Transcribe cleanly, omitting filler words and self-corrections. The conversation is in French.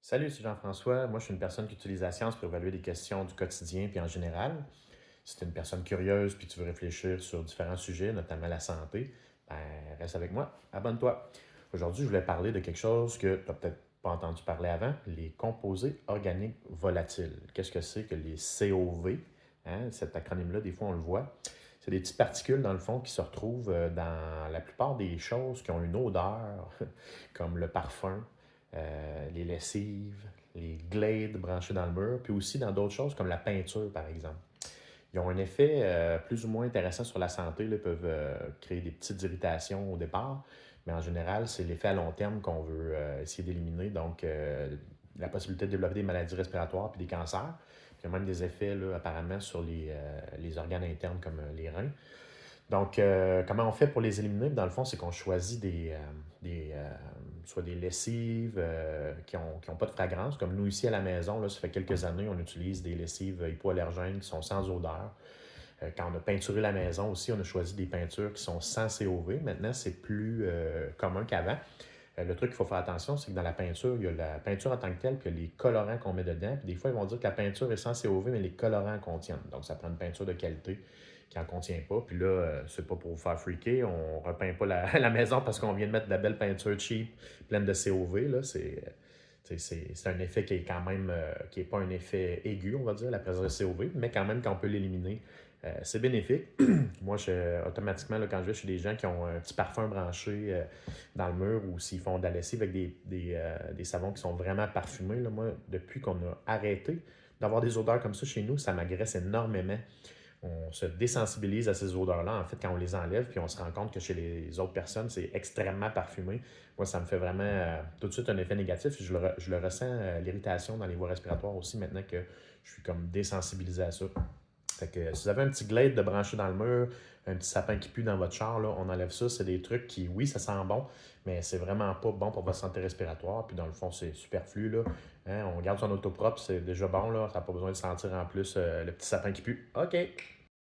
Salut, c'est Jean-François. Moi, je suis une personne qui utilise la science pour évaluer des questions du quotidien puis en général. Si tu es une personne curieuse puis tu veux réfléchir sur différents sujets, notamment la santé, ben, reste avec moi, abonne-toi. Aujourd'hui, je voulais parler de quelque chose que tu n'as peut-être pas entendu parler avant, les composés organiques volatiles. Qu'est-ce que c'est que les COV? Hein? Cet acronyme-là, des fois, on le voit. C'est des petites particules, dans le fond, qui se retrouvent dans la plupart des choses qui ont une odeur, comme le parfum, les lessives, les glades branchés dans le mur, puis aussi dans d'autres choses comme la peinture, par exemple. Ils ont un effet plus ou moins intéressant sur la santé. Là, ils peuvent créer des petites irritations au départ, mais en général, c'est l'effet à long terme qu'on veut essayer d'éliminer. Donc, la possibilité de développer des maladies respiratoires puis des cancers. Puis il y a même des effets, là, apparemment, sur les organes internes comme les reins. Donc, comment on fait pour les éliminer? Dans le fond, c'est qu'on choisit soit des lessives qui ont pas de fragrance. Comme nous, ici à la maison, là, ça fait quelques années, on utilise des lessives hypoallergènes qui sont sans odeur. Quand on a peinturé la maison aussi, on a choisi des peintures qui sont sans COV. Maintenant, c'est plus commun qu'avant. Le truc qu'il faut faire attention, c'est que dans la peinture, il y a la peinture en tant que telle, puis il y a les colorants qu'on met dedans. Puis des fois, ils vont dire que la peinture est sans COV, mais les colorants en contiennent. Donc, ça prend une peinture de qualité qui n'en contient pas. Puis là, c'est pas pour vous faire freaker. On ne repeint pas la maison parce qu'on vient de mettre de la belle peinture cheap, pleine de COV. Là, c'est un effet qui est quand même, qui n'est pas un effet aigu, on va dire, la présence de COV, mais quand même, quand on peut l'éliminer, c'est bénéfique. Moi, automatiquement, là, quand je vais chez des gens qui ont un petit parfum branché dans le mur ou s'ils font de la lessive avec des savons qui sont vraiment parfumés, là, moi, depuis qu'on a arrêté d'avoir des odeurs comme ça chez nous, ça m'agresse énormément. On se désensibilise à ces odeurs-là, en fait, quand on les enlève, puis on se rend compte que chez les autres personnes, c'est extrêmement parfumé. Moi, ça me fait vraiment tout de suite un effet négatif. Je le ressens, l'irritation dans les voies respiratoires aussi, maintenant que je suis comme désensibilisé à ça. Fait que si vous avez un petit glade de branché dans le mur, un petit sapin qui pue dans votre char, là, on enlève ça. C'est des trucs qui, oui, ça sent bon, mais c'est vraiment pas bon pour votre santé respiratoire. Puis dans le fond, c'est superflu. Là. Hein, on garde son auto propre, c'est déjà bon. Là. Ça n'a pas besoin de sentir en plus le petit sapin qui pue. OK.